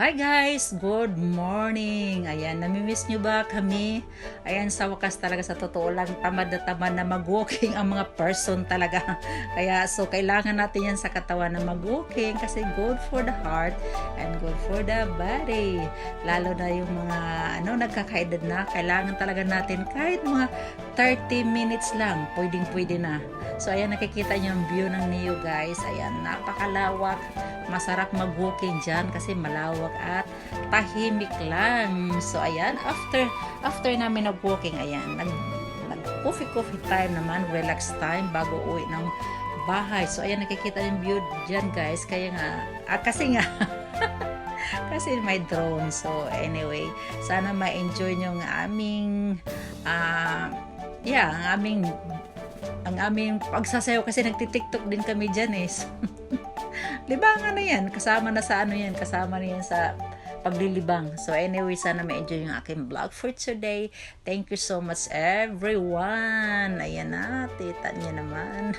Hi guys! Good morning! Ayan, namimiss nyo ba kami? Ayan, sa wakas talaga sa totoo lang, tamad na mag-walking ang mga person talaga. Kaya, so kailangan natin yan sa katawan na mag-walking kasi good for the heart and good for the body. Lalo na yung mga nagkakaedad na, kailangan talaga natin kahit mga 30 minutes lang, pwedeng-pwede na. So ayan, nakikita nyo yung view ng Neo guys. Ayan, napakalawak. Masarap mag-walking dyan kasi malawak at tahimik lang. So ayan, after namin nag-walking, ayan, nag-coffee time naman, relax time bago uwi ng bahay. So ayan, nakikita yung view dyan guys. Kaya nga, kasi nga kasi may drone. So anyway, sana ma-enjoy nyo ang aming ang aming pagsasayaw kasi nagti-TikTok din kami dyan eh. So, libangan na yan. Kasama na sa kasama na yan sa paglilibang. So anyway, sana ma-enjoy yung aking vlog for today. Thank you so much everyone. Ayan na, tita niya naman.